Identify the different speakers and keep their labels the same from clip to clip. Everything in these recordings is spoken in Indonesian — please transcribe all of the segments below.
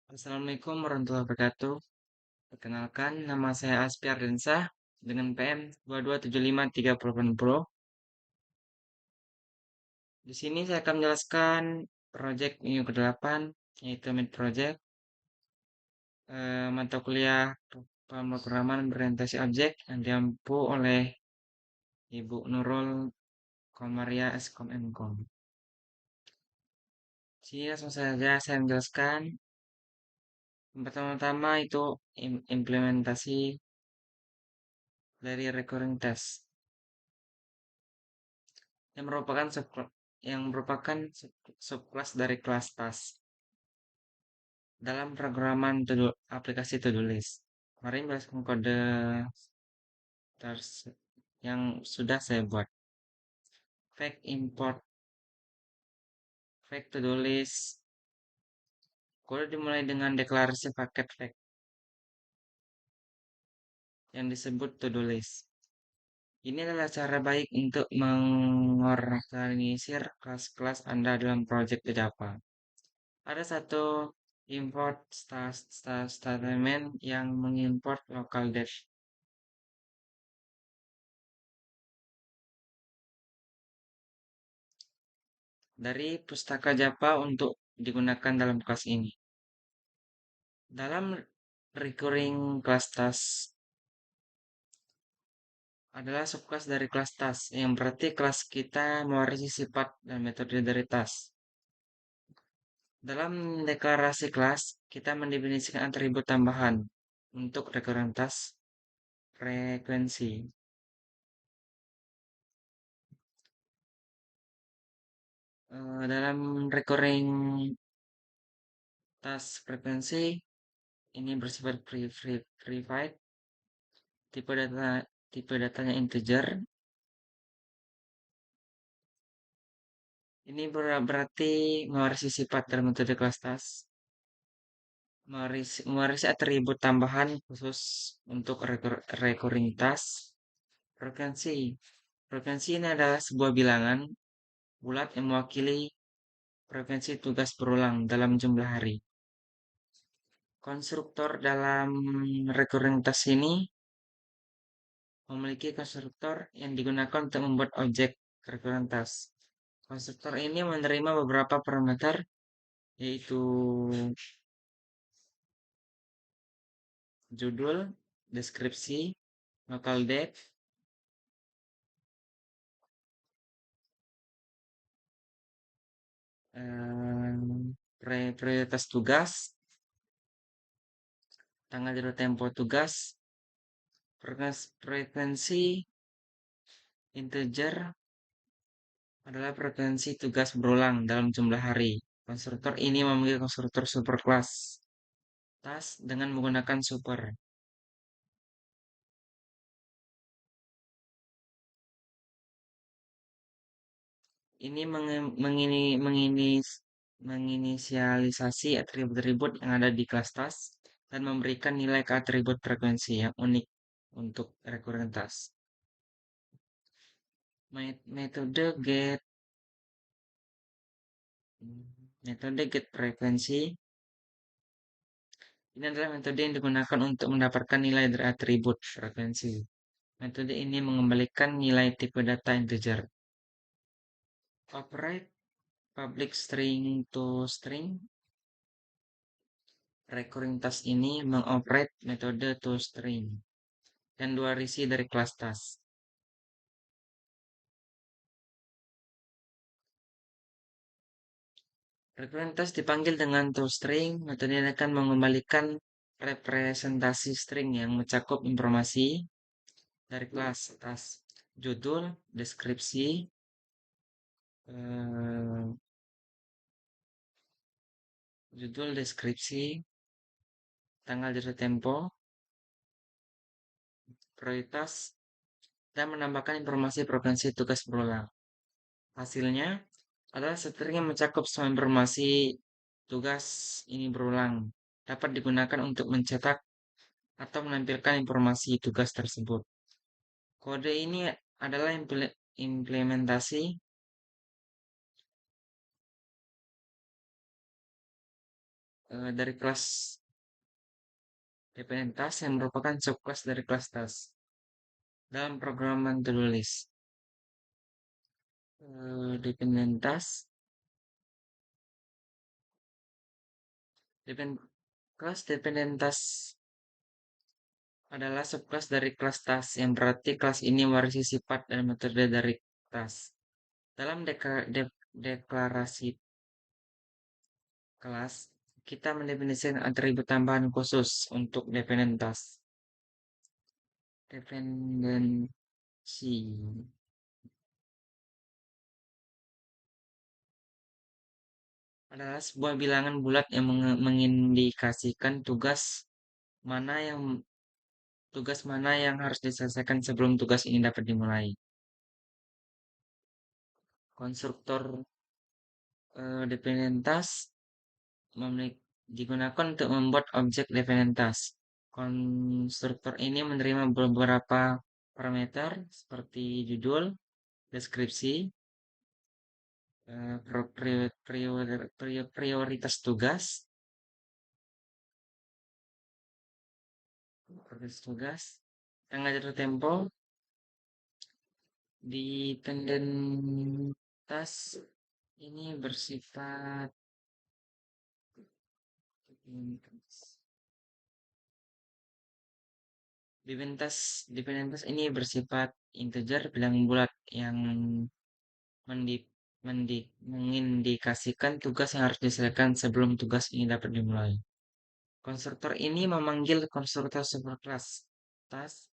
Speaker 1: Assalamualaikum warahmatullahi wabarakatuh. Perkenalkan, nama saya Aspiar Densa dengan PM 22753080. Di sini saya akan menjelaskan proyek minggu ke-8, yaitu Mid Project, mata kuliah pemrograman berorientasi objek yang diampu oleh Ibu Nurul Komaria Skom Mkom. Sini langsung saja saya menjelaskan. Pertama-tama itu implementasi dari recurring test yang merupakan subclass dari kelas task dalam programan aplikasi to-do list. Mari menjelaskan kode yang sudah saya buat. Fake import, fake to-do list. Kode dimulai dengan deklarasi paket fake yang disebut to-do list. Ini adalah cara baik untuk mengorganisir kelas-kelas Anda dalam proyek Java. Ada satu import statement yang mengimport local dev. Dari pustaka Java untuk digunakan dalam kelas ini. Dalam recurring class task adalah subclass dari kelas task, yang berarti kelas kita mewarisi sifat dan metode dari task. Dalam deklarasi kelas, kita mendefinisikan atribut tambahan untuk recurring task frekuensi. Dalam recurring task frekuensi, ini bersifat private, tipe datanya integer. Ini berarti mewarisi sifat dalam metode kelas task, mewarisi atribut tambahan khusus untuk recurring task. Frekuensi. Frekuensi ini adalah sebuah bilangan bulat yang mewakili frekuensi tugas berulang dalam jumlah hari. Konstruktor dalam recurring task ini memiliki konstruktor yang digunakan untuk membuat objek recurring task. Konstruktor ini menerima beberapa parameter, yaitu judul, deskripsi, local depth, prioritas tugas, tanggal jatuh tempo tugas, frekuensi integer adalah frekuensi tugas berulang dalam jumlah hari. Konstruktor ini memiliki konstruktor superclass task dengan menggunakan super. Ini menginisialisasi atribut-atribut yang ada di kelas task dan memberikan nilai ke atribut frekuensi yang unik untuk recurrent task. Metode get frekuensi ini adalah metode yang digunakan untuk mendapatkan nilai dari atribut frekuensi. Metode ini mengembalikan nilai tipe data integer. Operate public string to string. Recurring task ini mengoperate metode toString dan dua risi dari kelas task. Recurring task dipanggil dengan toString. Metode ini akan mengembalikan representasi string yang mencakup informasi dari kelas task, judul, deskripsi, tanggal jatuh tempo, prioritas, dan menambahkan informasi frekuensi tugas berulang. Hasilnya adalah string yang mencakup semua informasi tugas ini berulang. Dapat digunakan untuk mencetak atau menampilkan informasi tugas tersebut. Kode ini adalah implementasi dari kelas Dependent yang merupakan subclass dari kelas task dalam programan to-do list. Dependent task, depend, kelas dependent task adalah subclass dari kelas task yang berarti kelas ini mewarisi sifat dan metode dari task. Dalam deklarasi kelas, kita mendefinisikan atribut tambahan khusus untuk dependent task. Dependensi adalah sebuah bilangan bulat yang mengindikasikan mana yang tugas mana yang harus diselesaikan sebelum tugas ini dapat dimulai. Konstruktor dependent task digunakan untuk membuat objek dependent task. Konstruktor ini menerima beberapa parameter seperti judul, deskripsi, prioritas tugas, tanggal jatuh tempo, dependent task ini bersifat dependent task ini bersifat integer bilangan bulat yang mengindikasikan tugas yang harus diselesaikan sebelum tugas ini dapat dimulai. Konstruktor ini memanggil konstruktor superclass task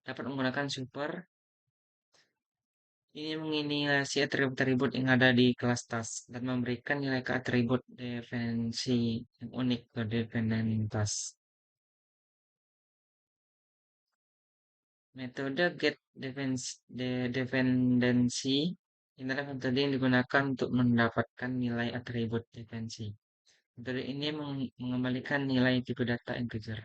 Speaker 1: dapat menggunakan super. Ini mengindikasi atribut-atribut yang ada di kelas task dan memberikan nilai ke atribut dependensi yang unik ke dependent task. Metode get dependency adalah metode yang digunakan untuk mendapatkan nilai atribut dependensi. Metode ini mengembalikan nilai tipe data integer.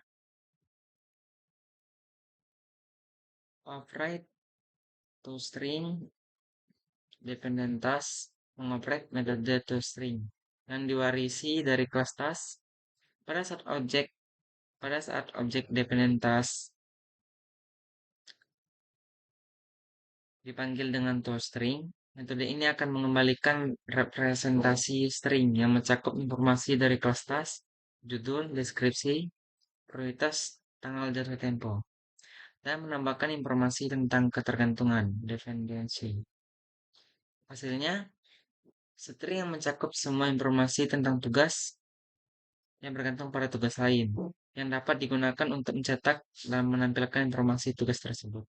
Speaker 1: Operate toString dependent task mengoperate metode toString yang diwarisi dari kelas task pada saat objek dependent task dipanggil dengan toString. Metode ini akan mengembalikan representasi string yang mencakup informasi dari kelas task, judul, deskripsi, prioritas, tanggal jatuh tempo, dan menambahkan informasi tentang ketergantungan, dependency. Hasilnya, string yang mencakup semua informasi tentang tugas yang bergantung pada tugas lain, yang dapat digunakan untuk mencetak dan menampilkan informasi tugas tersebut.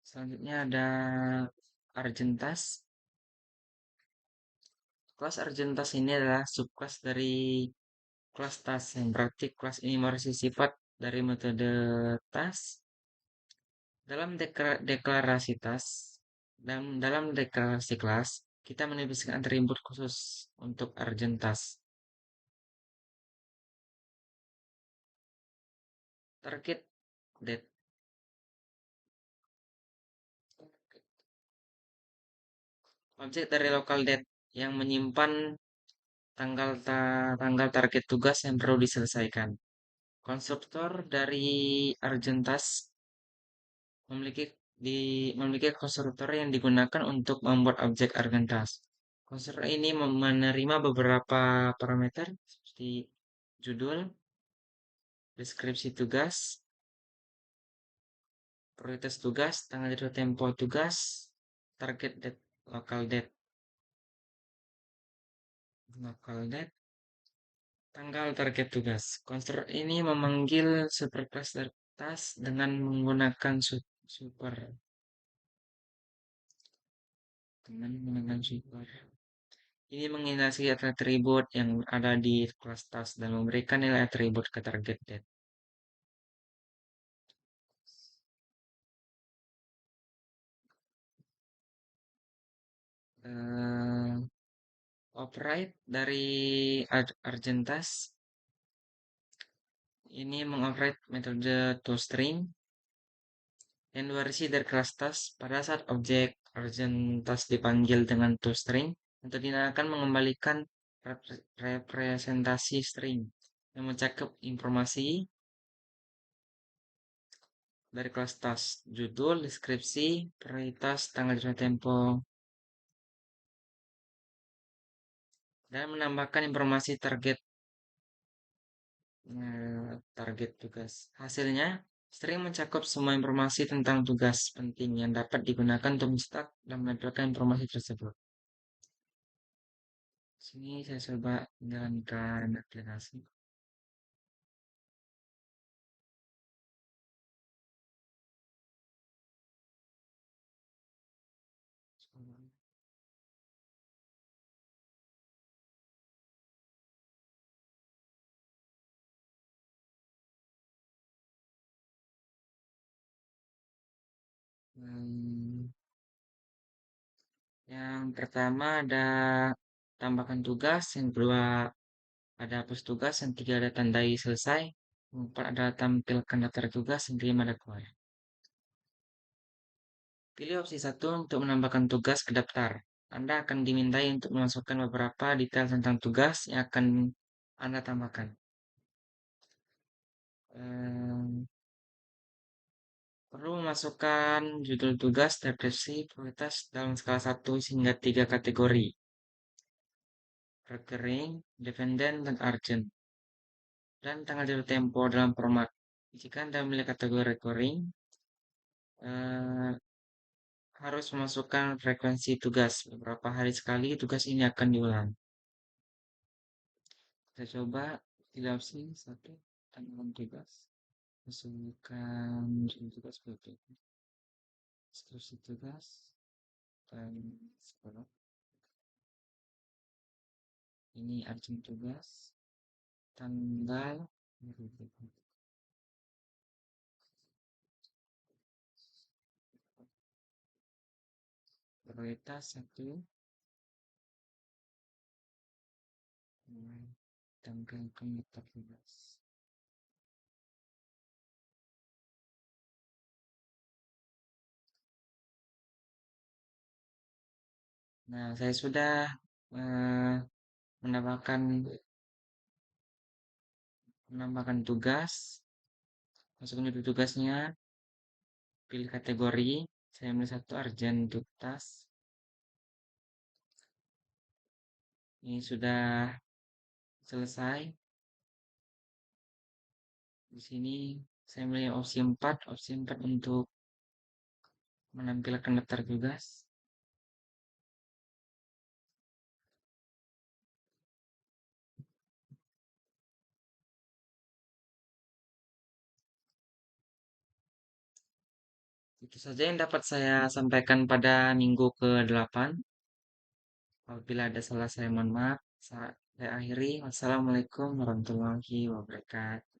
Speaker 1: Selanjutnya ada Argentas. Kelas Argentas ini adalah subkelas dari kelas task yang berarti kelas ini mewarisi sifat dari metode task dalam deklarasi task dan dalam deklarasi kelas kita mendefinisikan atribut khusus untuk Argentas. Target date objek dari local date yang menyimpan tanggal target tugas yang perlu diselesaikan. Konstruktor dari Argentas memiliki memiliki konstruktor yang digunakan untuk membuat objek Argentas. Konstruktor ini menerima beberapa parameter seperti judul, deskripsi tugas, prioritas tugas, tanggal jatuh tempo tugas, target date, local date, tanggal target tugas. Konstruktor ini memanggil superclass task dengan menggunakan super Ini mengindikasi atribut yang ada di kelas task dan memberikan nilai atribut ke target date. Eh, Operate dari Argentas ini mengoperate metode toString yang diwarisi dari kelas task pada saat objek Argentas dipanggil dengan toString Untuk ini akan mengembalikan representasi string yang mencakup informasi dari kelas tas, judul, deskripsi, prioritas, tanggal jatuh tempo, dan menambahkan informasi target tugas. Hasilnya, string mencakup semua informasi tentang tugas penting yang dapat digunakan untuk mencetak dan menempelkan informasi tersebut. Sini saya coba menjalankan aplikasi. Hmm, yang pertama ada tambahkan tugas, yang kedua ada hapus tugas, yang ketiga ada tandai selesai, yang keempat ada tampilkan daftar tugas, yang kelima ada keluar. Pilih opsi satu untuk menambahkan tugas ke daftar. Anda akan dimintai untuk memasukkan beberapa detail tentang tugas yang akan Anda tambahkan. Ehm, Perlu memasukkan judul tugas, deskripsi, prioritas dalam skala 1 hingga 3 kategori. Recurring, dependent, dan urgent. Dan tanggal jatuh tempo dalam format. Jika Anda memilih kategori recurring, eh, harus memasukkan frekuensi tugas. Beberapa hari sekali tugas ini akan diulang. Kita coba pilih opsi satu, tanggal tugas. Masukkan judul tugas berikutnya. Deskripsi tugas dan sekolah. Ini urgent tugas. Tanggal prioritas satu, tampilkan letak tugas. Nah, saya sudah eh, menambahkan tugas, masukkan judul tugasnya, pilih kategori. Saya ambil satu urgent untuk tas. Ini sudah selesai. Di sini saya milih opsi 4 untuk menampilkan daftar tugas. Itu saja yang dapat saya sampaikan pada minggu ke-8. Apabila ada salah saya mohon maaf. Saya akhiri. Wassalamualaikum warahmatullahi wabarakatuh.